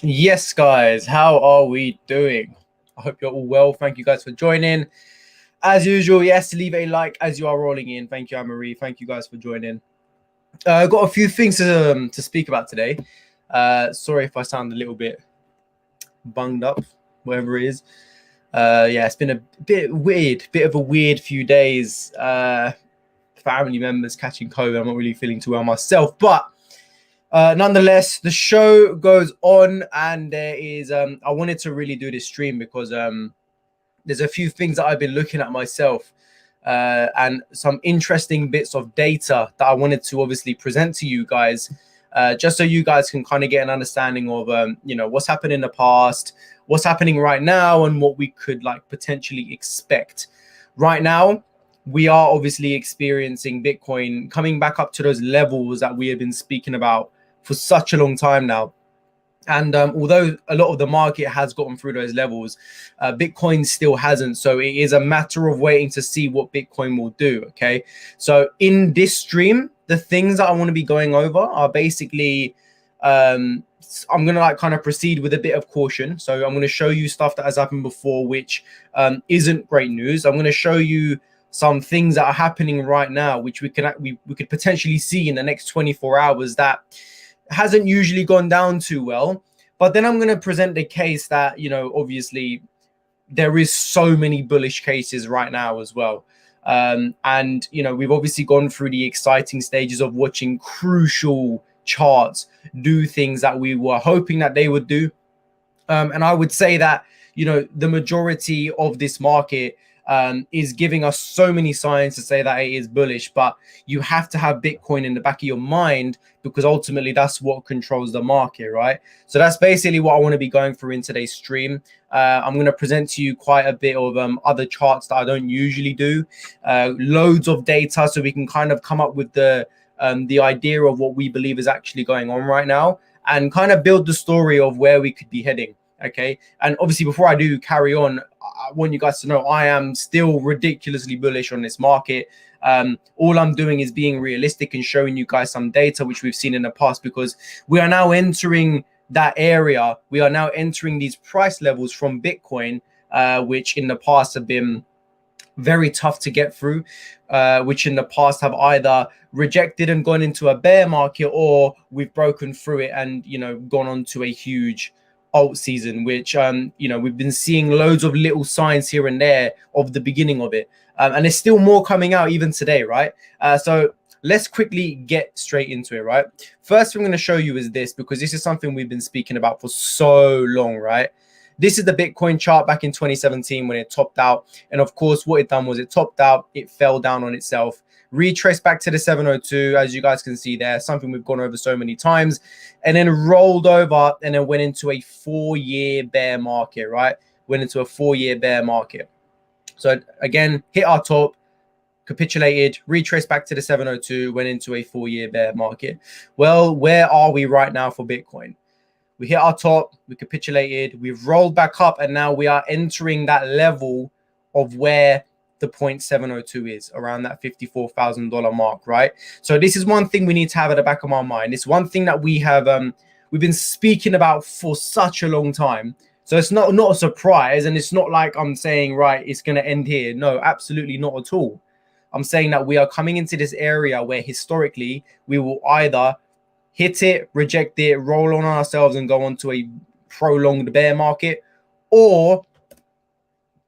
Yes, guys, how are we doing? I hope you're all well. Thank you guys for joining. As usual, yes, leave a like as you are rolling in. Thank you, Anne-Marie. Thank you guys for joining. I've got a few things to speak about today. Sorry if I sound a little bit bunged up, whatever it is. Yeah, it's been a bit of a weird few days. Family members catching COVID. I'm not really feeling too well myself, but nonetheless, the show goes on, and there is I wanted to really do this stream because there's a few things that I've been looking at myself, and some interesting bits of data that I wanted to obviously present to you guys, just so you guys can kind of get an understanding of what's happened in the past, what's happening right now, and what we could like potentially expect. Right now, we are obviously experiencing Bitcoin coming back up to those levels that we have been speaking about for such a long time now. And although a lot of the market has gotten through those levels, Bitcoin still hasn't. So it is a matter of waiting to see what Bitcoin will do. Okay. So in this stream, the things that I want to be going over are basically, I'm going to like kind of proceed with a bit of caution. So I'm going to show you stuff that has happened before, which isn't great news. I'm going to show you some things that are happening right now, which we could potentially see in the next 24 hours that hasn't usually gone down too well. But then I'm going to present the case that, obviously there is so many bullish cases right now as well. And, we've obviously gone through the exciting stages of watching crucial charts do things that we were hoping that they would do. And I would say that, the majority of this market is giving us so many signs to say that it is bullish, but you have to have Bitcoin in the back of your mind because ultimately that's what controls the market, right? So that's basically what I want to be going through in today's stream. I'm going to present to you quite a bit of other charts that I don't usually do, loads of data, so we can kind of come up with the idea of what we believe is actually going on right now and kind of build the story of where we could be heading. Okay. And obviously, before I do carry on, I want you guys to know I am still ridiculously bullish on this market. All I'm doing is being realistic and showing you guys some data which we've seen in the past, because we are now entering that area. We are now entering these price levels from Bitcoin, which in the past have been very tough to get through, which in the past have either rejected and gone into a bear market, or we've broken through it and gone on to a huge alt season, which we've been seeing loads of little signs here and there of the beginning of it, and there's still more coming out even today, right? So let's quickly get straight into it, right? First thing I'm going to show you is this, because this is something we've been speaking about for so long, right? This is the Bitcoin chart back in 2017 when it topped out, and of course what it done was it topped out, it fell down on itself, retraced back to the 702, as you guys can see there, something we've gone over so many times, and then rolled over and then went into a 4-year bear market, right? Went into a 4-year bear market. So again, hit our top, capitulated, retraced back to the 702, went into a 4-year bear market. Well, where are we right now for Bitcoin? We hit our top, we capitulated, we've rolled back up, and now we are entering that level of where the 0.702 is, around that $54,000 mark, right? So this is one thing we need to have at the back of our mind. It's one thing that we have we've been speaking about for such a long time. So it's not a surprise, and it's not like I'm saying, right, it's going to end here. No, absolutely not at all. I'm saying that we are coming into this area where historically we will either hit it, reject it, roll on ourselves and go on to a prolonged bear market, or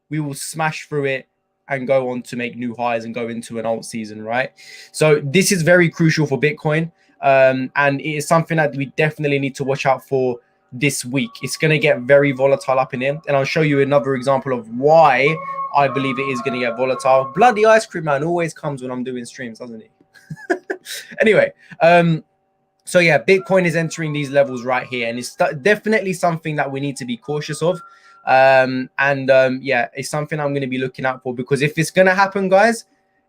we will smash through it and go on to make new highs and go into an alt season, right? So this is very crucial for Bitcoin, and it is something that we definitely need to watch out for this week. It's going to get very volatile up in here, and I'll show you another example of why I believe it is going to get volatile. Bloody ice cream man always comes when I'm doing streams, doesn't he? Anyway, so yeah, Bitcoin is entering these levels right here, and it's definitely something that we need to be cautious of. Yeah, it's something I'm going to be looking out for, because if it's going to happen, guys,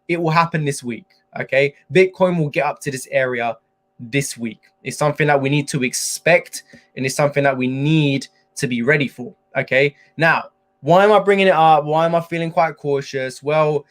it will happen this week. Okay, Bitcoin will get up to this area this week. It's something that we need to expect, and it's something that we need to be ready for. Okay, now why am I bringing it up? Why am I feeling quite cautious? Well,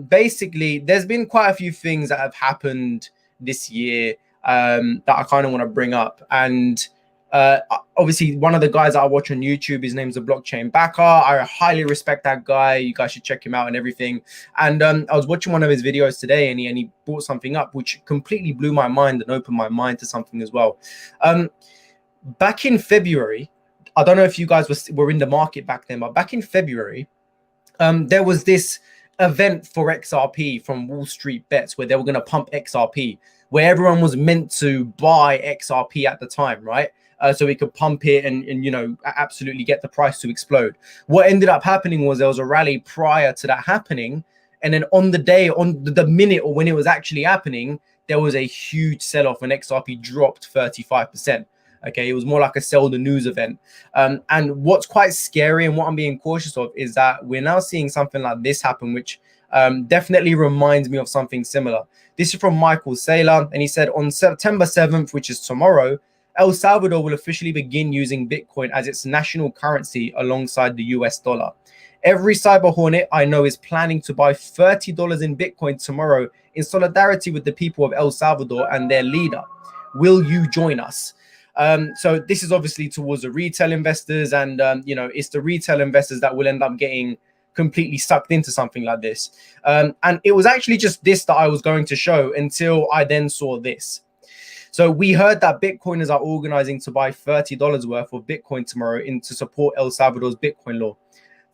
basically, there's been quite a few things that have happened this year that I kind of want to bring up, and Obviously, one of the guys that I watch on YouTube, his name's a blockchain backer. I highly respect that guy. You guys should check him out and everything. And I was watching one of his videos today, and he brought something up which completely blew my mind and opened my mind to something as well. Back in February, I don't know if you guys were in the market back then, but back in February, there was this event for XRP from Wall Street Bets where they were going to pump XRP, where everyone was meant to buy XRP at the time, right? So we could pump it and you know, absolutely get the price to explode. What ended up happening was there was a rally prior to that happening, and then on the day, on the minute, or when it was actually happening, there was a huge sell-off and XRP dropped 35%. Okay, it was more like a sell the news event. And what's quite scary and what I'm being cautious of is that we're now seeing something like this happen, which definitely reminds me of something similar. This is from Michael Saylor, and he said on September 7th, which is tomorrow, El Salvador will officially begin using Bitcoin as its national currency alongside the US dollar. Every cyber hornet I know is planning to buy $30 in Bitcoin tomorrow in solidarity with the people of El Salvador and their leader. Will you join us? So this is obviously towards the retail investors, and you know, it's the retail investors that will end up getting completely sucked into something like this. And it was actually just this that I was going to show until I then saw this. So we heard that Bitcoiners are organizing to buy $30 worth of Bitcoin tomorrow to support El Salvador's Bitcoin law.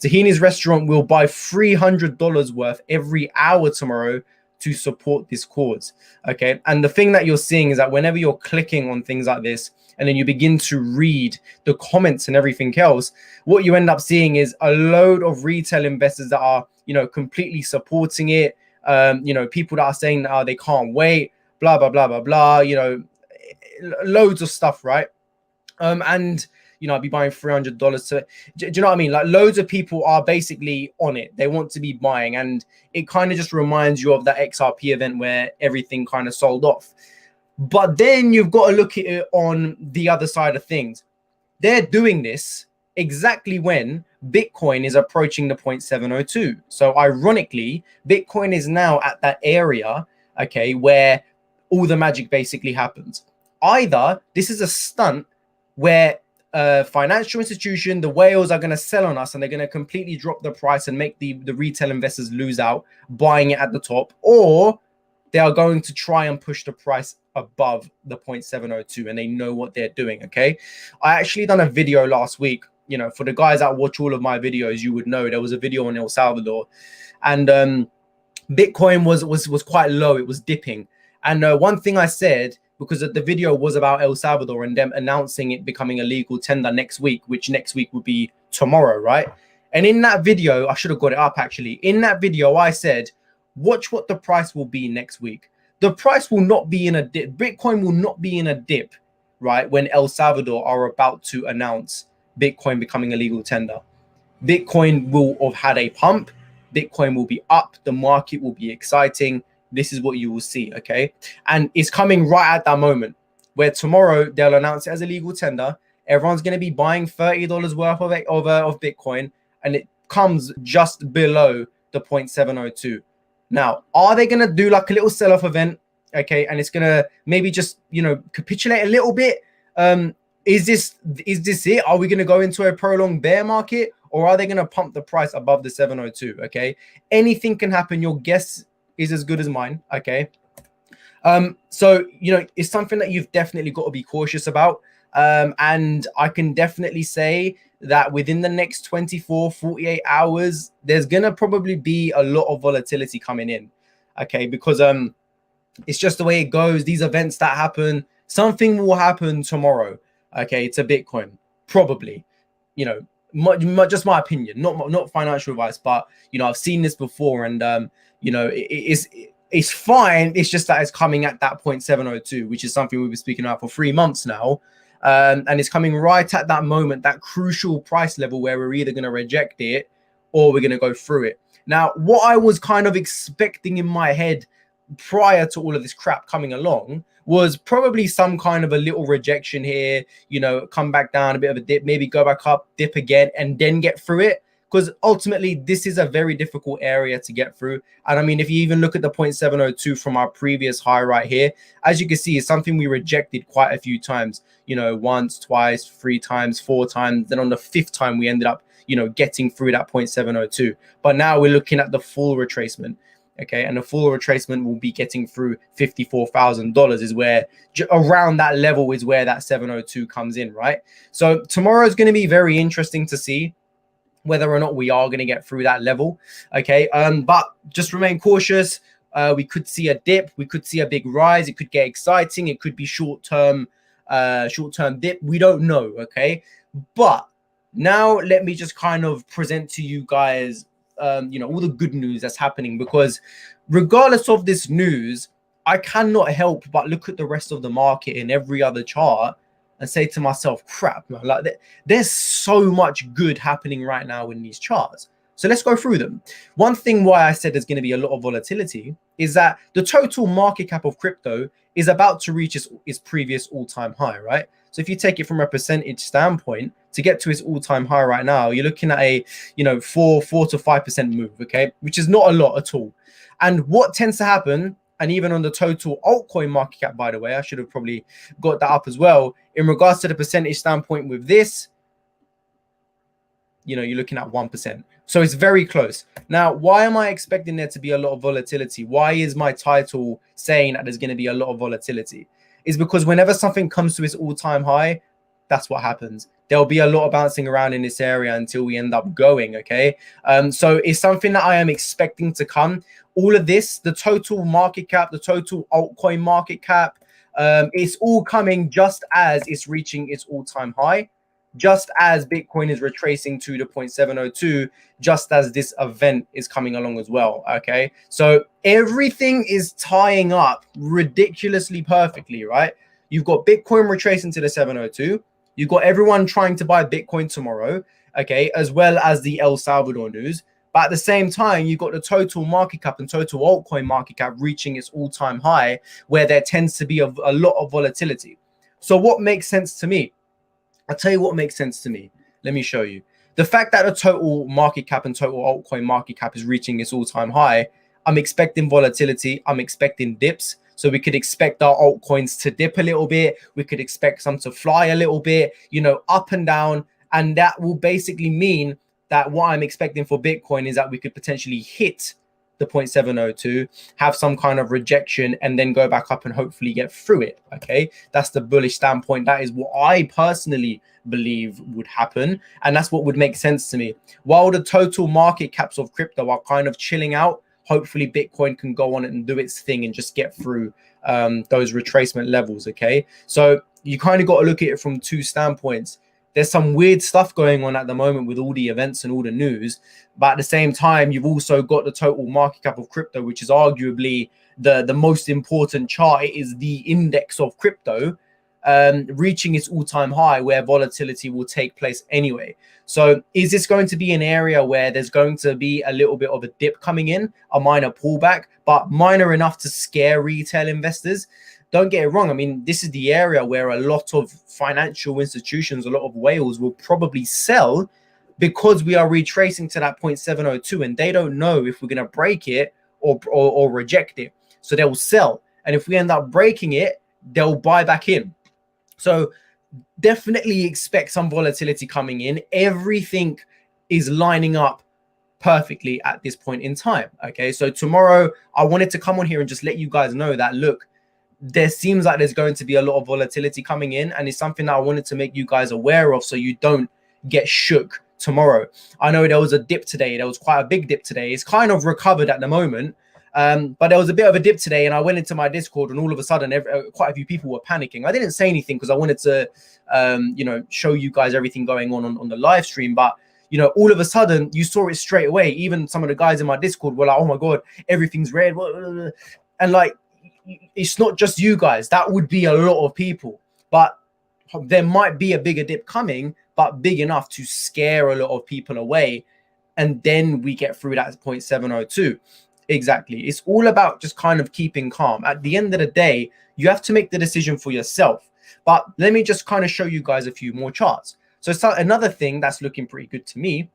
Tahini's restaurant will buy $300 worth every hour tomorrow to support this cause. Okay, and the thing that you're seeing is that whenever you're clicking on things like this and then you begin to read the comments and everything else, what you end up seeing is a load of retail investors that are, you know, completely supporting it. You know, people that are saying they can't wait, blah blah blah blah blah, you know, loads of stuff, right? And you know, I'd be buying $300 to, do you know what I mean? Like, loads of people are basically on it. They want to be buying, and it kind of just reminds you of that XRP event where everything kind of sold off. But then you've got to look at it on the other side of things. They're doing this exactly when Bitcoin is approaching the 0.702. So ironically, Bitcoin is now at that area, okay, where all the magic basically happens. Either this is a stunt where financial institution, the whales, are going to sell on us and they're going to completely drop the price and make the retail investors lose out buying it at the top, or they are going to try and push the price above the 0.702, and they know what they're doing. Okay, I actually done a video last week. You know, for the guys that watch all of my videos, you would know there was a video on El Salvador, and Bitcoin was quite low. It was dipping, and one thing I said, because the video was about El Salvador and them announcing it becoming a legal tender next week, which next week would be tomorrow, right? And in that video, I should have got it up actually. In that video, I said, watch what the price will be next week. The price will not be in a dip. Bitcoin will not be in a dip, right, when El Salvador are about to announce Bitcoin becoming a legal tender. Bitcoin will have had a pump. Bitcoin will be up. The market will be exciting. This is what you will see, okay? And it's coming right at that moment where tomorrow they'll announce it as a legal tender. Everyone's going to be buying $30 worth of Bitcoin, and it comes just below the 0.702. Now, are they going to do like a little sell-off event, okay? And it's going to maybe just, you know, capitulate a little bit. Is this it? Are we going to go into a prolonged bear market, or are they going to pump the price above the 702? Okay, anything can happen. Your guess is as good as mine. Okay, so you know, it's something that you've definitely got to be cautious about. And I can definitely say that within the next 24, 48 hours, there's gonna probably be a lot of volatility coming in. Okay, because it's just the way it goes. These events that happen, something will happen tomorrow. Okay, to Bitcoin, probably. You know, just my opinion, not financial advice, but you know, I've seen this before, and you know, it's fine. It's just that it's coming at that 0.702, which is something we've been speaking about for 3 months now, and it's coming right at that moment, that crucial price level where we're either going to reject it or we're going to go through it. Now, what I was kind of expecting in my head prior to all of this crap coming along was probably some kind of a little rejection here, you know, come back down, a bit of a dip, maybe go back up, dip again, and then get through it. because ultimately this is a very difficult area to get through. And I mean, if you even look at the 0.702 from our previous high right here, as you can see, it's something we rejected quite a few times, you know, once, twice, 3 times, 4 times. Then on the 5th time, we ended up, you know, getting through that 0.702. But now we're looking at the full retracement. Okay, and the full retracement will be getting through $54,000 is where around that level is where that 702 comes in, right? So tomorrow is going to be very interesting to see whether or not we are going to get through that level. Okay, but just remain cautious. We could see a dip, we could see a big rise, it could get exciting, it could be short-term dip, we don't know. Okay, but now let me just kind of present to you guys you know, all the good news that's happening, because regardless of this news, I cannot help but look at the rest of the market in every other chart and say to myself, crap, man, like there's so much good happening right now in these charts. So let's go through them. One thing why I said there's going to be a lot of volatility is that the total market cap of crypto is about to reach its previous all-time high, right? So if you take it from a percentage standpoint, to get to its all-time high right now, you're looking at a, you know, 4 to 5% move, okay, which is not a lot at all. And what tends to happen, and even on the total altcoin market cap, by the way, I should have probably got that up as well, in regards to the percentage standpoint with this, you know, you're looking at 1%. So it's very close. Now, why am I expecting there to be a lot of volatility? Why is my title saying that there's going to be a lot of volatility? Is because whenever something comes to its all-time high, that's what happens. There'll be a lot of bouncing around in this area until we end up going, okay? So it's something that I am expecting to come. All of this, the total market cap, the total altcoin market cap, it's all coming just as it's reaching its all-time high, just as Bitcoin is retracing to the 0.702, just as this event is coming along as well, okay? So everything is tying up ridiculously perfectly, right? You've got Bitcoin retracing to the 702. You've got everyone trying to buy Bitcoin tomorrow, okay, as well as the El Salvador news. But at the same time, you've got the total market cap and total altcoin market cap reaching its all-time high, where there tends to be a lot of volatility. So what makes sense to me? I'll tell you what makes sense to me. Let me show you. The fact that the total market cap and total altcoin market cap is reaching its all-time high, I'm expecting volatility. I'm expecting dips. So we could expect our altcoins to dip a little bit. We could expect some to fly a little bit, you know, up and down. And that will basically mean that what I'm expecting for Bitcoin is that we could potentially hit the 0.702, have some kind of rejection, and then go back up and hopefully get through it. Okay, that's the bullish standpoint. That is what I personally believe would happen, and that's what would make sense to me. While the total market caps of crypto are kind of chilling out, hopefully Bitcoin can go on and do its thing and just get through those retracement levels. Okay, so you kind of got to look at it from 2 standpoints. There's some weird stuff going on at the moment with all the events and all the news, but at the same time, you've also got the total market cap of crypto, which is arguably the most important chart. It is the index of crypto, reaching its all-time high, where volatility will take place anyway. So is this going to be an area where there's going to be a little bit of a dip coming in, a minor pullback, but minor enough to scare retail investors? Don't get it wrong. I mean, this is the area where a lot of financial institutions, a lot of whales will probably sell, because we are retracing to that 0.702 and they don't know if we're going to break it or reject it. So they'll sell. And if we end up breaking it, they'll buy back in. So definitely expect some volatility coming in. Everything is lining up perfectly at this point in time. Okay, so tomorrow I wanted to come on here and just let you guys know that, look, there seems like there's going to be a lot of volatility coming in, and it's something that I wanted to make you guys aware of so you don't get shook tomorrow. I know there was a dip today. There was quite a big dip today. It's kind of recovered at the moment, but there was a bit of a dip today, and I went into my Discord, and all of a sudden quite a few people were panicking. I didn't say anything because I wanted to you know, show you guys everything going on the live stream, but you know, all of a sudden you saw it straight away. Even some of the guys in my Discord were like, oh my god, everything's red, and like, it's not just you guys. That would be a lot of people, but there might be a bigger dip coming, but big enough to scare a lot of people away, and then we get through that 0.702. Exactly. It's all about just kind of keeping calm. At the end of the day, you have to make the decision for yourself. But let me just kind of show you guys a few more charts. So another thing that's looking pretty good to me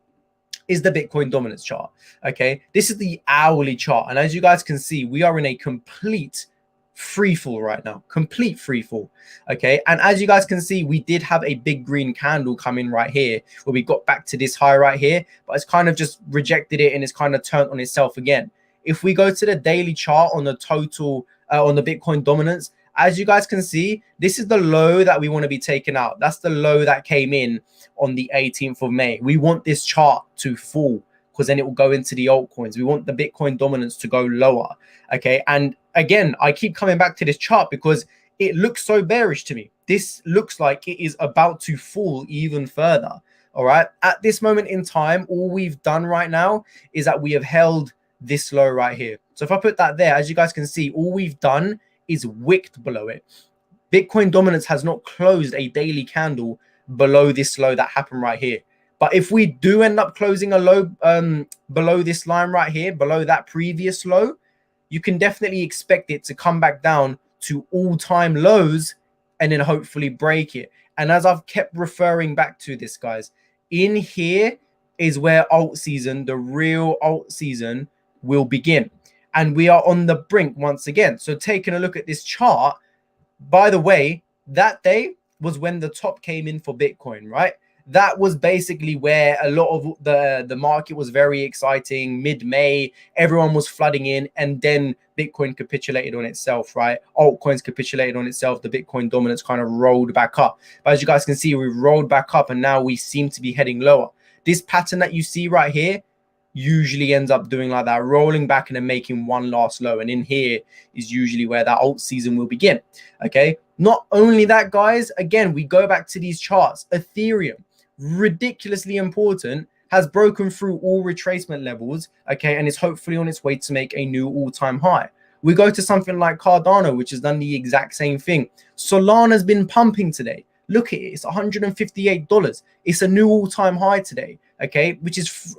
is the Bitcoin dominance chart. Okay, this is the hourly chart, and as you guys can see, we are in a complete free fall right now, complete free fall. Okay, and as you guys can see, we did have a big green candle come in right here where we got back to this high right here, but it's kind of just rejected it and it's kind of turned on itself again. If we go to the daily chart on the total on the Bitcoin dominance, as you guys can see, this is the low that we want to be taken out. That's the low that came in on the 18th of May. We want this chart to fall because then it will go into the altcoins. We want the Bitcoin dominance to go lower. Okay, and again, I keep coming back to this chart because it looks so bearish to me. This looks like it is about to fall even further. All right, at this moment in time, all we've done right now is that we have held this low right here. So if I put that there, as you guys can see, all we've done is wicked below it. Bitcoin dominance has not closed a daily candle below this low that happened right here. But if we do end up closing a low below this line right here, below that previous low, you can definitely expect it to come back down to all-time lows and then hopefully break it. And as I've kept referring back to this, guys, in here is where alt season, the real alt season, will begin. And we are on the brink once again. So taking a look at this chart, by the way, that day was when the top came in for Bitcoin, right? That was basically where a lot of the market was very exciting. Mid-May, everyone was flooding in, and then Bitcoin capitulated on itself, right? Altcoins capitulated on itself. The Bitcoin dominance kind of rolled back up. But as you guys can see, we've rolled back up, and now we seem to be heading lower. This pattern that you see right here usually ends up doing like that, rolling back and then making one last low. And in here is usually where that alt season will begin. Okay. Not only that, guys, again, we go back to these charts. Ethereum, ridiculously important, has broken through all retracement levels, okay, and is hopefully on its way to make a new all-time high. We go to something like Cardano, which has done the exact same thing. Solana's been pumping today. Look at it, it's $158. It's a new all-time high today, okay, which is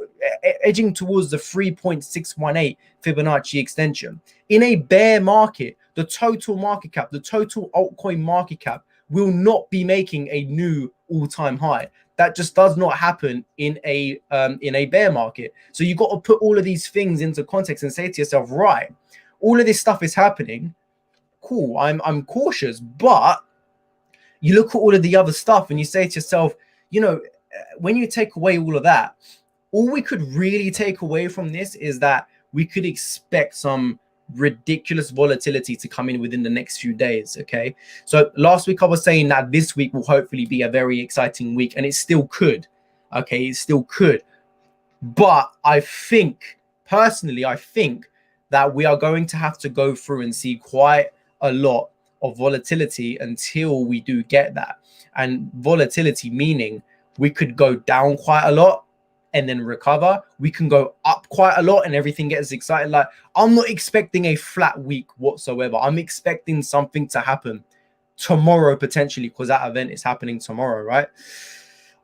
edging towards the 3.618 Fibonacci extension. In a bear market, the total market cap, the total altcoin market cap will not be making a new all-time high. That just does not happen in a bear market. So you got to put all of these things into context and say to yourself, right, all of this stuff is happening. Cool, I'm cautious, but you look at all of the other stuff and you say to yourself, you know, when you take away all of that, all we could really take away from this is that we could expect some ridiculous volatility to come in within the next few days. Okay, so last week I was saying that this week will hopefully be a very exciting week, and it still could. Okay, it still could, but I think personally, I think that we are going to have to go through and see quite a lot of volatility until we do get that. And volatility meaning we could go down quite a lot and then recover. We can go up quite a lot and everything gets excited. Like, I'm not expecting a flat week whatsoever. I'm expecting something to happen tomorrow potentially, because that event is happening tomorrow, right?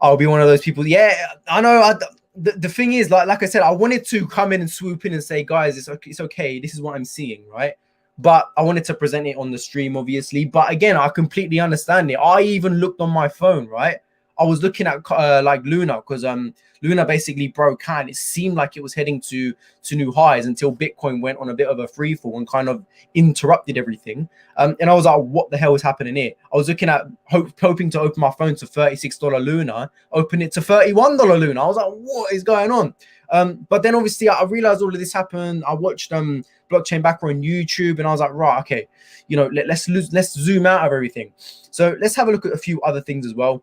I'll be one of those people. Yeah, I know. The thing is, like I said, I wanted to come in and swoop in and say, guys, it's okay. This is what I'm seeing, right? But I wanted to present it on the stream, obviously. But again, I completely understand it. I even looked on my phone, right? I was looking at like Luna, because Luna basically broke out. It seemed like it was heading to new highs until Bitcoin went on a bit of a free fall and kind of interrupted everything. And I was like, what the hell is happening here? I was looking at hoping to open my phone to $36 Luna, open it to $31 Luna. I was like, what is going on? But then obviously I realized all of this happened. I watched Blockchain Backer on YouTube, and I was like, right, okay, you know, let's zoom out of everything. So let's have a look at a few other things as well.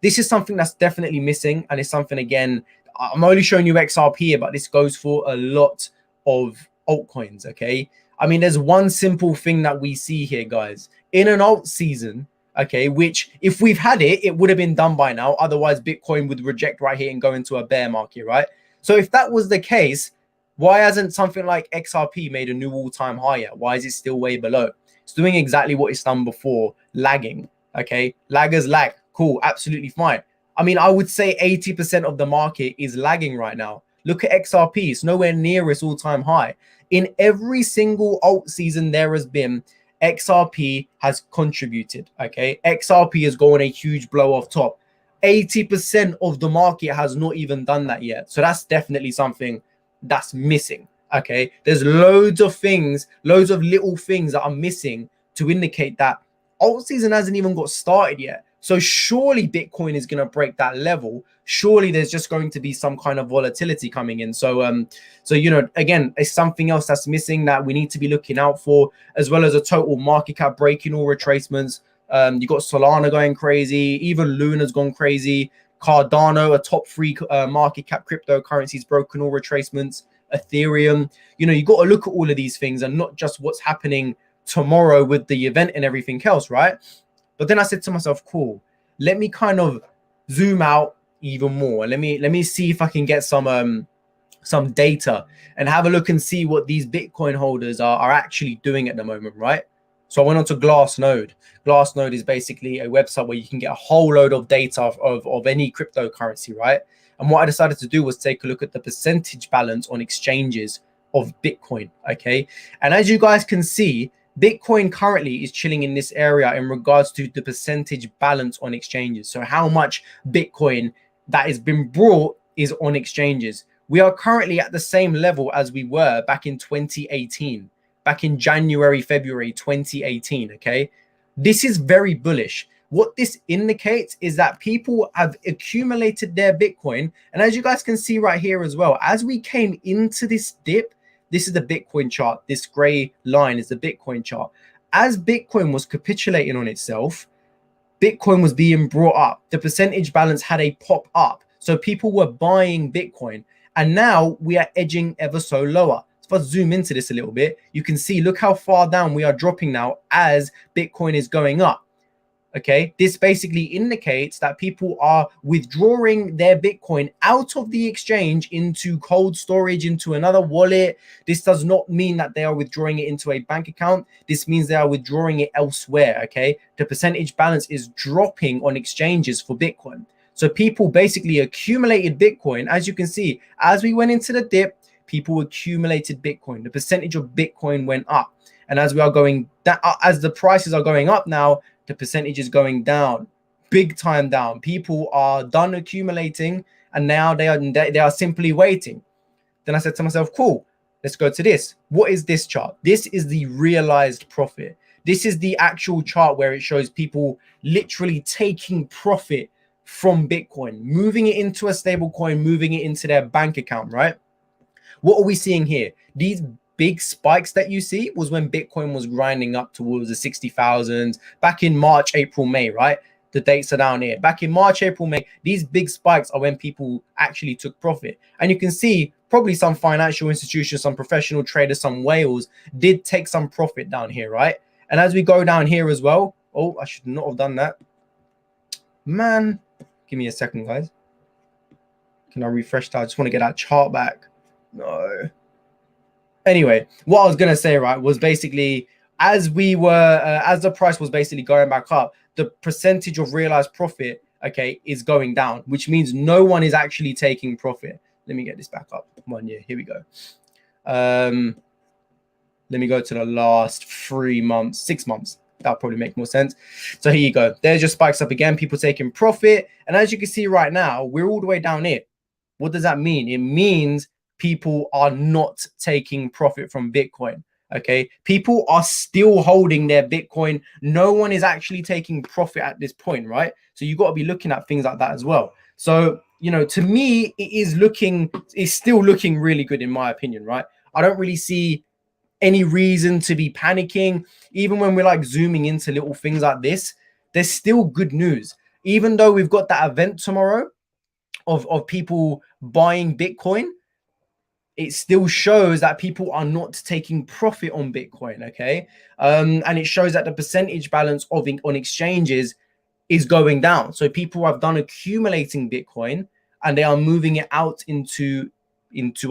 This is something that's definitely missing, and it's something, again, I'm only showing you XRP here, but this goes for a lot of altcoins, okay? I mean, there's one simple thing that we see here, guys. In an alt season, okay, which if we've had it, it would have been done by now. Otherwise, Bitcoin would reject right here and go into a bear market, right? So if that was the case, why hasn't something like XRP made a new all-time high yet? Why is it still way below? It's doing exactly what it's done before, lagging, okay? Laggers lag. Cool, absolutely fine. I mean, I would say 80% of the market is lagging right now. Look at XRP, it's nowhere near its all-time high. In every single alt season there has been, XRP has contributed, okay? XRP has gone a huge blow off top. 80% of the market has not even done that yet. So that's definitely something that's missing. Okay, there's loads of things, loads of little things that are missing to indicate that alt season hasn't even got started yet. So surely Bitcoin is going to break that level. Surely there's just going to be some kind of volatility coming in. So you know, again, it's something else that's missing that we need to be looking out for, as well as a total market cap breaking all retracements. You got Solana going crazy, even Luna's gone crazy. Cardano, a top 3 market cap cryptocurrencies, broken all retracements. Ethereum, you know, you got to look at all of these things and not just what's happening tomorrow with the event and everything else, right? But then I said to myself, cool, let me kind of zoom out even more. Let me see if I can get some data and have a look and see what these Bitcoin holders are actually doing at the moment, right? So I went on to Glassnode. Glassnode is basically a website where you can get a whole load of data of any cryptocurrency, right? And what I decided to do was take a look at the percentage balance on exchanges of Bitcoin, okay? And as you guys can see, Bitcoin currently is chilling in this area in regards to the percentage balance on exchanges. So how much Bitcoin that has been brought is on exchanges. We are currently at the same level as we were back in 2018, back in January, February 2018, okay? This is very bullish. What this indicates is that people have accumulated their Bitcoin. And as you guys can see right here as well, as we came into this dip, this is the Bitcoin chart. This gray line is the Bitcoin chart. As Bitcoin was capitulating on itself, Bitcoin was being brought up. The percentage balance had a pop up. So people were buying Bitcoin. And now we are edging ever so lower. If I zoom into this a little bit, you can see, look how far down we are dropping now as Bitcoin is going up. Okay, this basically indicates that people are withdrawing their Bitcoin out of the exchange into cold storage, into another wallet. This does not mean that they are withdrawing it into a bank account. This means they are withdrawing it elsewhere. Okay, the percentage balance is dropping on exchanges for Bitcoin. So people basically accumulated Bitcoin. As you can see, as we went into the dip, people accumulated Bitcoin. The percentage of Bitcoin went up. And as we are going down, as the prices are going up now, the percentage is going down, big time down. People are done accumulating and now they are simply waiting. Then I said to myself, cool, let's go to this. What is this chart? This is the realized profit. This is the actual chart where it shows people literally taking profit from Bitcoin, moving it into a stable coin, moving it into their bank account, right? What are we seeing here? These big spikes that you see was when Bitcoin was grinding up towards the 60,000 back in March, April, May, right? The dates are down here. Back in March, April, May, these big spikes are when people actually took profit. And you can see probably some financial institutions, some professional traders, some whales did take some profit down here, right? And as we go down here as well, oh, I should not have done that. Man, give me a second, guys. Can I refresh that? I just want to get that chart back. No. Anyway, what I was going to say, right, was basically as we were, as the price was basically going back up, the percentage of realized profit, okay, is going down, which means no one is actually taking profit. Let me get this back up. 1 year. Here we go. Let me go to the last 3 months, 6 months. That'll probably make more sense. So here you go. There's just spikes up again, people taking profit. And as you can see right now, we're all the way down here. What does that mean? It means people are not taking profit from Bitcoin. Okay, people are still holding their Bitcoin. No one is actually taking profit at this point, right? So you got to be looking at things like that as well. So, you know, to me, it's still looking really good in my opinion, right? I don't really see any reason to be panicking. Even when we're like zooming into little things like this, there's still good news. Even though we've got that event tomorrow of people buying Bitcoin, it still shows that people are not taking profit on Bitcoin, okay? And it shows that the percentage balance on exchanges is going down. So people have done accumulating Bitcoin and they are moving it out into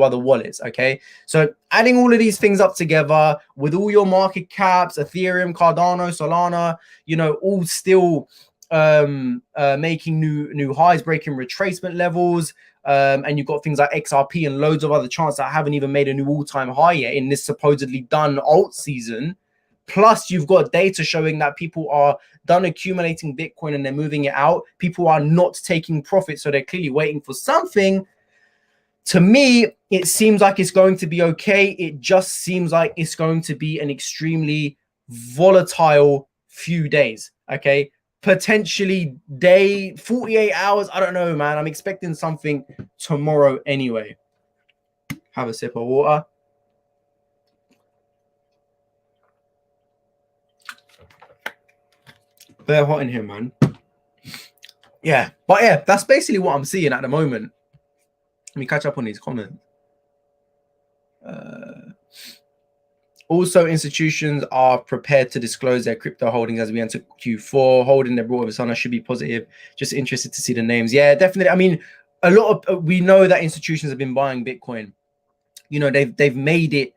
other wallets, okay? So adding all of these things up together with all your market caps, Ethereum, Cardano, Solana, you know, all still making new highs, breaking retracement levels, and you've got things like XRP and loads of other charts that haven't even made a new all-time high yet in this supposedly done alt season. plus you've got data showing that people are done accumulating Bitcoin and they're moving it out. People are not taking profit, so they're clearly waiting for something. To me, it seems like it's going to be okay. It just seems like it's going to be an extremely volatile few days, okay? Potentially day, 48 hours. I don't know, man. I'm expecting something tomorrow anyway. Have a sip of water. Very hot in here, man. Yeah, but yeah, that's basically what I'm seeing at the moment. Let me catch up on these comments. Also, institutions are prepared to disclose their crypto holdings as we enter Q4. Holding their broader persona should be positive. Just interested to see the names. Yeah, definitely. I mean, a lot of we know that institutions have been buying Bitcoin. You know, they've made it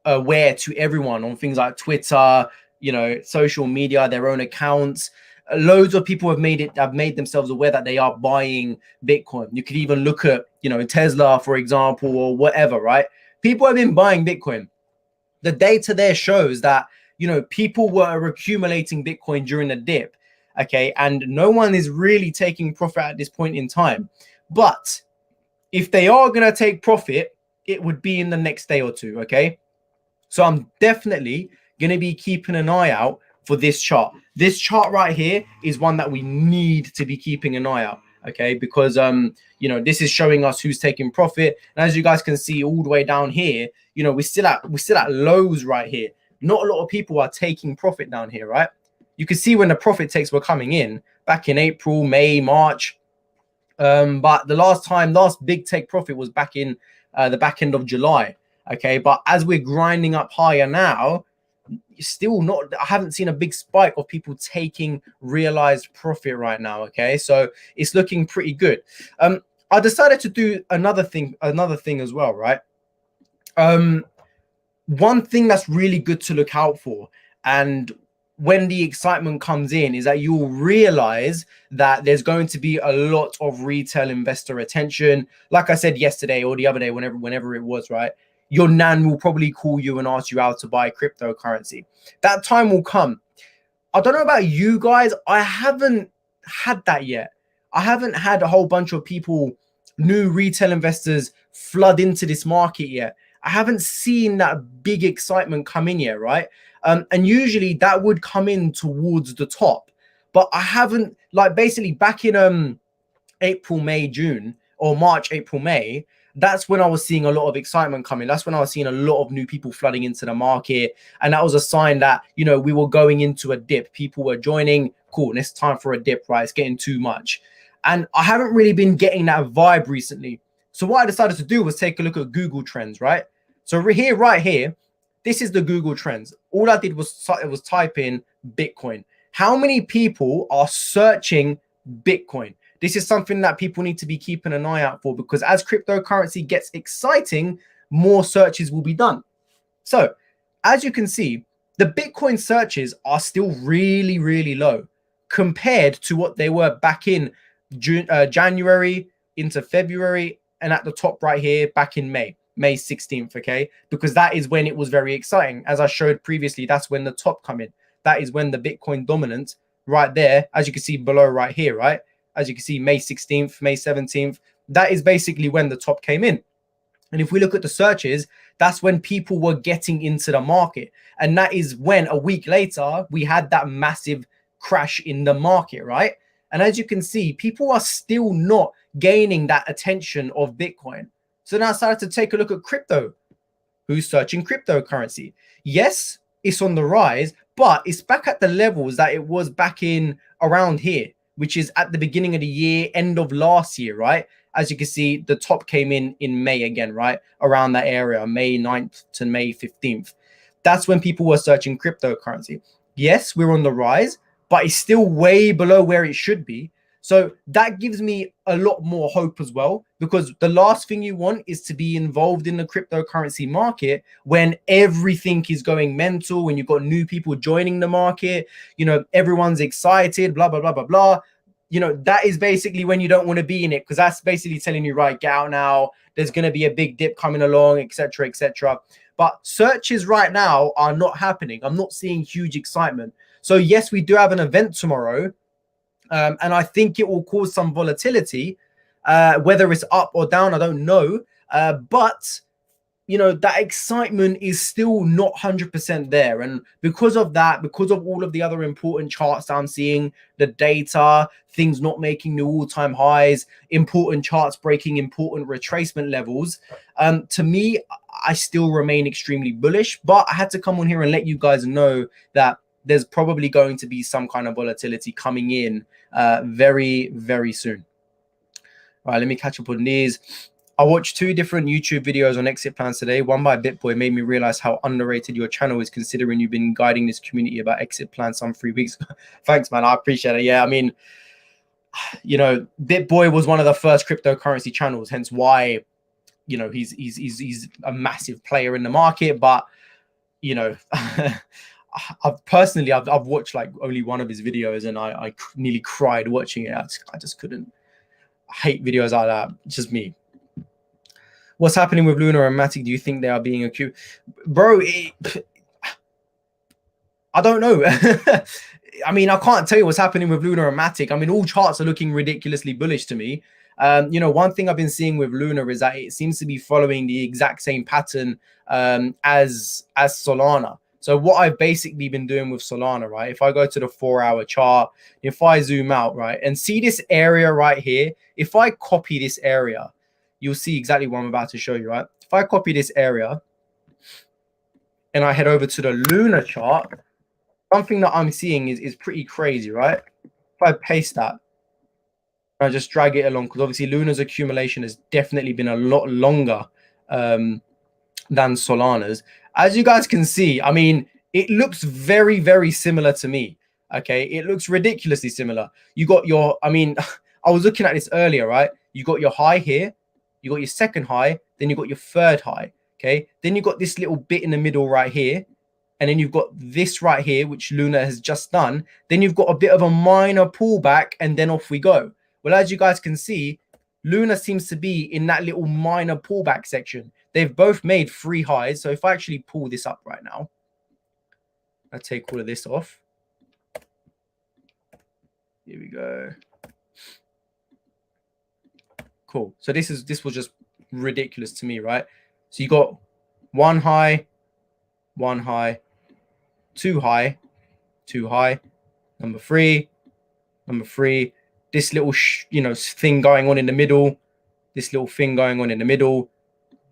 aware to everyone on things like Twitter, you know, social media, their own accounts. Loads of people have made themselves aware that they are buying Bitcoin. You could even look at, you know, Tesla, for example, or whatever, right? People have been buying Bitcoin. The data there shows that, you know, people were accumulating Bitcoin during the dip, okay? And no one is really taking profit at this point in time. But if they are going to take profit, it would be in the next day or two, okay? So I'm definitely going to be keeping an eye out for this chart. This chart right here is one that we need to be keeping an eye out, okay? Because you know, this is showing us who's taking profit. And as you guys can see all the way down here, you know, we're still at lows right here. Not a lot of people are taking profit down here, right? You can see when the profit takes were coming in back in April, May, March. But the last big take profit was back in the back end of July. Okay, but as we're grinding up higher now, still not, I haven't seen a big spike of people taking realized profit right now. Okay, so it's looking pretty good. I decided to do another thing as well, right? One thing that's really good to look out for, and when the excitement comes in, is that you'll realize that there's going to be a lot of retail investor attention. Like I said yesterday or the other day, whenever it was, right? Your nan will probably call you and ask you how to buy cryptocurrency. That time will come. I don't know about you guys. I haven't had that yet. I haven't had a whole bunch of people, new retail investors, flood into this market yet. I haven't seen that big excitement come in yet, right? And usually that would come in towards the top. But I haven't, like, basically back in April, May, June, or March, April, May, that's when I was seeing a lot of excitement coming. That's when I was seeing a lot of new people flooding into the market. And that was a sign that, you know, we were going into a dip. People were joining. Cool, and it's time for a dip, right? It's getting too much. And I haven't really been getting that vibe recently. So what I decided to do was take a look at Google Trends, right? So right here, this is the Google Trends. All I did was type in Bitcoin. How many people are searching Bitcoin? This is something that people need to be keeping an eye out for, because as cryptocurrency gets exciting, more searches will be done. So as you can see, the Bitcoin searches are still really, really low compared to what they were back in January into February, and at the top right here back in May 16th, okay? Because that is when it was very exciting. As I showed previously, that's when the top come in. That is when the Bitcoin dominance right there, as you can see below right here, right? As you can see, May 16th, May 17th, that is basically when the top came in. And if we look at the searches, that's when people were getting into the market. And that is when a week later, we had that massive crash in the market, right? And as you can see, people are still not gaining that attention of Bitcoin. So now I started to take a look at crypto. Who's searching cryptocurrency? Yes, it's on the rise, but it's back at the levels that it was back in around here, which is at the beginning of the year, end of last year, right? As you can see, the top came in May again, right? Around that area, May 9th to May 15th. That's when people were searching cryptocurrency. Yes, we're on the rise, but it's still way below where it should be. So that gives me a lot more hope as well, because the last thing you want is to be involved in the cryptocurrency market when everything is going mental, when you've got new people joining the market, you know, everyone's excited, blah, blah, blah, blah, blah. You know, that is basically when you don't want to be in it, because that's basically telling you, right, get out now. There's going to be a big dip coming along, etc., etc. but searches right now are not happening. I'm not seeing huge excitement. So yes, we do have an event tomorrow, and I think it will cause some volatility. Whether it's up or down, I don't know. But you know, that excitement is still not 100% there. And because of that, because of all of the other important charts that I'm seeing, the data, things not making new all-time highs, important charts breaking important retracement levels, to me, I still remain extremely bullish. But I had to come on here and let you guys know that there's probably going to be some kind of volatility coming in very, very soon. All right, let me catch up on these. I watched 2 different YouTube videos on exit plans today. One by BitBoy made me realize how underrated your channel is, considering you've been guiding this community about exit plans some 3 weeks. Thanks, man. I appreciate it. Yeah, I mean, you know, BitBoy was one of the first cryptocurrency channels, hence why, you know, he's a massive player in the market. But, you know, I've watched like only one of his videos, and I nearly cried watching it. I just couldn't. I hate videos like that. It's just me. What's happening with Luna and Matic? Do you think they are being accused? Bro, I don't know. I mean, I can't tell you what's happening with Luna and Matic. I mean, all charts are looking ridiculously bullish to me. You know, one thing I've been seeing with Luna is that it seems to be following the exact same pattern as Solana. So what I've basically been doing with Solana, right? If I go to the 4-hour chart, if I zoom out, right, and see this area right here, if I copy this area, you'll see exactly what I'm about to show you, right? If I copy this area and I head over to the Luna chart, something that I'm seeing is pretty crazy, right? If I paste that, I just drag it along, because obviously Luna's accumulation has definitely been a lot longer than Solana's. As you guys can see, I mean, it looks very, very similar to me. Okay, it looks ridiculously similar. You got your, I mean, I was looking at this earlier, right? You got your high here, you got your second high, then you got your third high. Okay, then you got this little bit in the middle right here, and then you've got this right here, which Luna has just done. Then you've got a bit of a minor pullback, and then off we go. Well, as you guys can see, Luna seems to be in that little minor pullback section. They've both made 3 highs. So if I actually pull this up right now, I take all of this off. Here we go. Cool. So this was just ridiculous to me, right? So you got 1 high, 1 high, 2 high, 2 high, number 3, number 3. This little you know, thing going on in the middle, this little thing going on in the middle,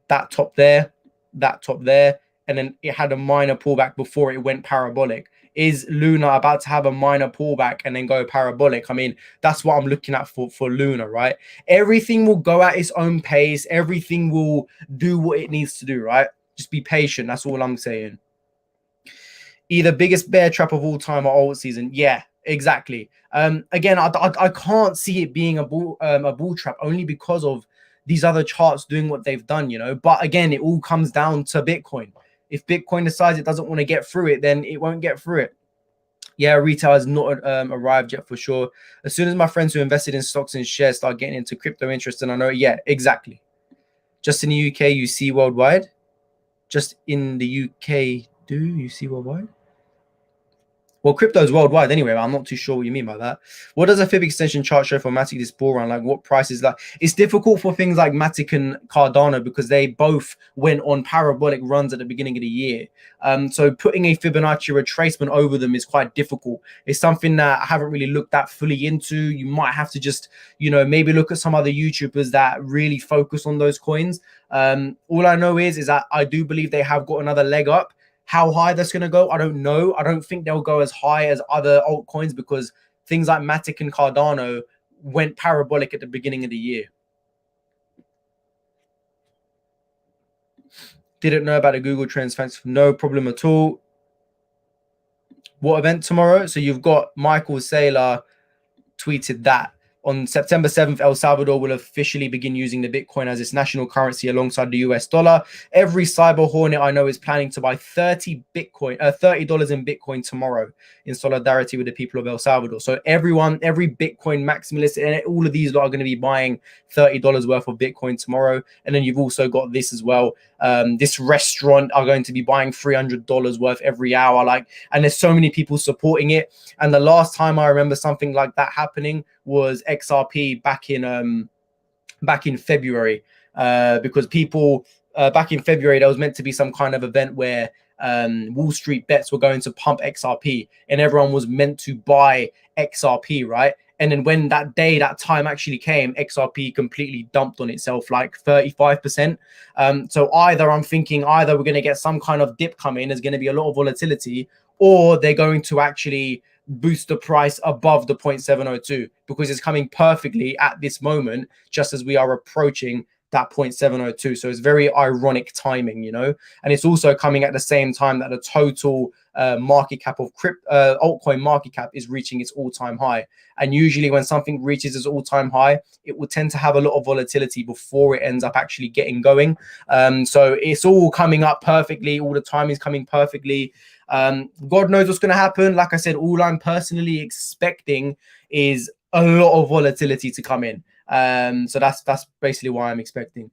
that top there, and then it had a minor pullback before it went parabolic. Is Luna about to have a minor pullback and then go parabolic? I mean, that's what I'm looking at for Luna, right? Everything will go at its own pace. Everything will do what it needs to do, right? Just be patient. That's all I'm saying. Either biggest bear trap of all time or alt season. Yeah, exactly. Again, I can't see it being a bull trap, only because of these other charts doing what they've done, you know. But again, it all comes down to Bitcoin. If Bitcoin decides it doesn't want to get through it, then it won't get through it. Yeah, retail has not arrived yet for sure. As soon as my friends who invested in stocks and shares start getting into crypto interest, and I know, yeah, exactly. Just in the UK, you see worldwide. Just in the UK, do you see worldwide? Well, crypto is worldwide anyway. I'm not too sure what you mean by that. What does a fib extension chart show for Matic this bull run? Like, what prices? Like, it's difficult for things like Matic and Cardano because they both went on parabolic runs at the beginning of the year. So putting a Fibonacci retracement over them is quite difficult. It's something that I haven't really looked that fully into. You might have to just, you know, maybe look at some other YouTubers that really focus on those coins. All I know is that I do believe they have got another leg up. How high that's going to go, I don't know. I don't think they'll go as high as other altcoins because things like Matic and Cardano went parabolic at the beginning of the year. Didn't know about the Google Trends. Thanks. No problem at all. What event tomorrow? So you've got Michael Saylor tweeted that. On September 7th, El Salvador will officially begin using the Bitcoin as its national currency alongside the US dollar. Every cyber hornet I know is planning to buy $30 in Bitcoin tomorrow in solidarity with the people of El Salvador. So every Bitcoin maximalist, and all of these are going to be buying $30 worth of Bitcoin tomorrow. And then you've also got this as well. This restaurant are going to be buying $300 worth every hour. And there's so many people supporting it. And the last time I remember something like that happening was XRP back in February, because people back in February, there was meant to be some kind of event where Wall Street bets were going to pump XRP, and everyone was meant to buy XRP, right? And then when that time actually came, XRP completely dumped on itself, like 35%. So I'm thinking either we're going to get some kind of dip coming, there's going to be a lot of volatility, or they're going to actually boost the price above the 0.702, because it's coming perfectly at this moment, just as we are approaching that 0.702. So it's very ironic timing, and it's also coming at the same time that the total market cap of altcoin market cap is reaching its all-time high. And usually when something reaches its all-time high, it will tend to have a lot of volatility before it ends up actually getting going. So it's all coming up perfectly. All the time is coming perfectly. God knows what's going to happen. Like I said, all I'm personally expecting is a lot of volatility to come in. So that's basically why I'm expecting.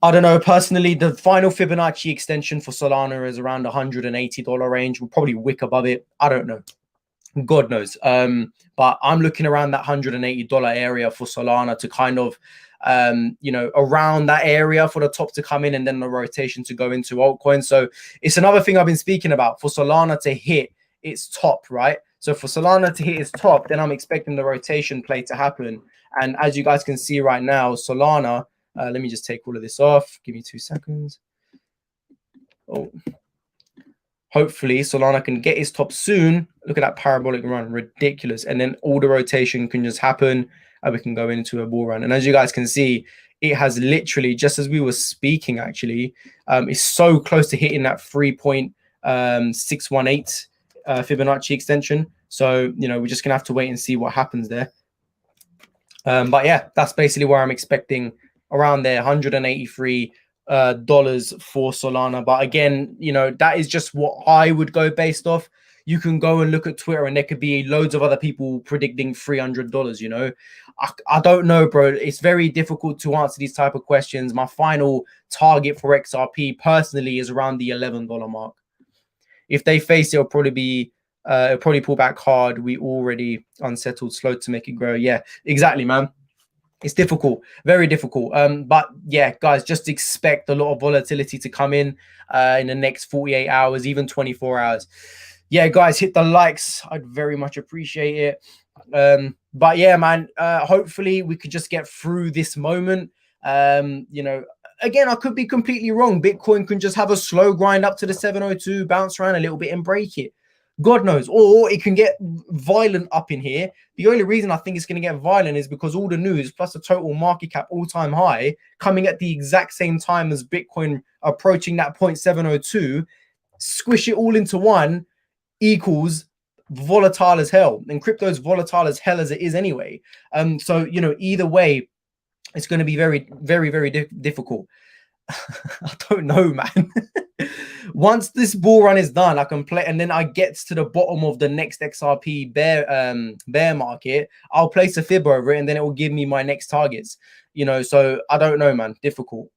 I don't know, personally, the final Fibonacci extension for Solana is around $180 range. We'll probably wick above it. I don't know. God knows. But I'm looking around that $180 area for Solana to kind of, around that area for the top to come in, and then the rotation to go into altcoins. So it's another thing I've been speaking about, for Solana to hit its top, right? So for Solana to hit its top, then I'm expecting the rotation play to happen. And as you guys can see right now, Solana, let me just take all of this off. Give me 2 seconds. Oh, hopefully Solana can get its top soon. Look at that parabolic run, ridiculous. And then all the rotation can just happen, and we can go into a bull run. And as you guys can see, it has literally, just as we were speaking, actually, it's so close to hitting that 3.618 Fibonacci extension. So, we're just gonna have to wait and see what happens there. But yeah, that's basically where I'm expecting, around there, $183 for Solana. But again, that is just what I would go based off. You can go and look at Twitter, and there could be loads of other people predicting $300. I don't know, bro. It's very difficult to answer these type of questions. My final target for XRP personally is around the $11 mark. If they face it, it'll probably pull back hard. We already unsettled, slow to make it grow. Yeah, exactly, man. It's difficult, very difficult. But yeah, guys, just expect a lot of volatility to come in the next 48 hours, even 24 hours. Yeah, guys, hit the likes. I'd very much appreciate it. But yeah, man, hopefully we could just get through this moment. Again, I could be completely wrong. Bitcoin can just have a slow grind up to the 702, bounce around a little bit and break it. God knows. Or it can get violent up in here. The only reason I think it's going to get violent is because all the news plus the total market cap all-time high coming at the exact same time as Bitcoin approaching that 0.702, squish it all into one, equals volatile as hell. And crypto is volatile as hell as it is anyway. So, either way, it's going to be very, very, very difficult. I don't know, man. Once this bull run is done, I can play, and then I get to the bottom of the next XRP bear market, I'll place a fib over it, and then it will give me my next targets. So I don't know, man. Difficult.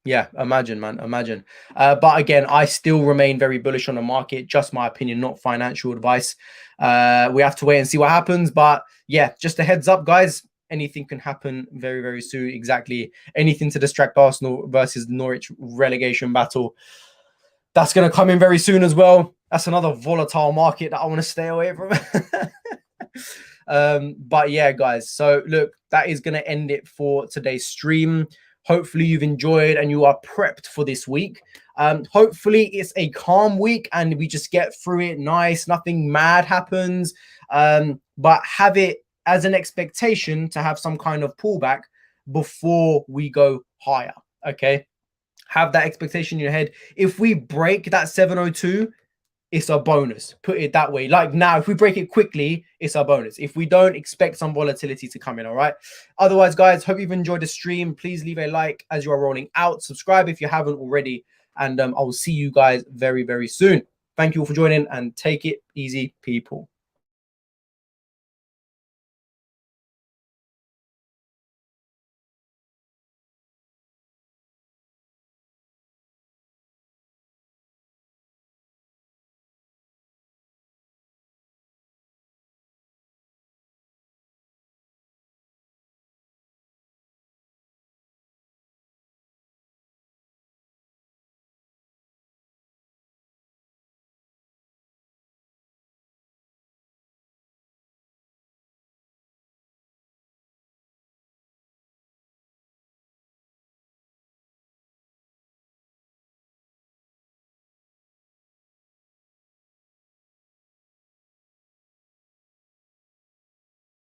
Yeah, imagine, man, imagine. But again, I still remain very bullish on the market. Just my opinion, not financial advice. We have to wait and see what happens. But yeah, just a heads up, guys. Anything can happen very, very soon. Exactly. Anything to distract Arsenal versus Norwich relegation battle. That's going to come in very soon as well. That's another volatile market that I want to stay away from. But yeah, guys. So look, that is going to end it for today's stream. Hopefully you've enjoyed and you are prepped for this week. Hopefully it's a calm week and we just get through it nice. Nothing mad happens. But have it as an expectation to have some kind of pullback before we go higher. Okay. Have that expectation in your head. If we break that 702, it's a bonus. Put it that way. Like now, if we break it quickly, it's a bonus. If we don't, expect some volatility to come in, all right? Otherwise, guys, hope you've enjoyed the stream. Please leave a like as you are rolling out. Subscribe if you haven't already. And I will see you guys very, very soon. Thank you all for joining, and take it easy, people.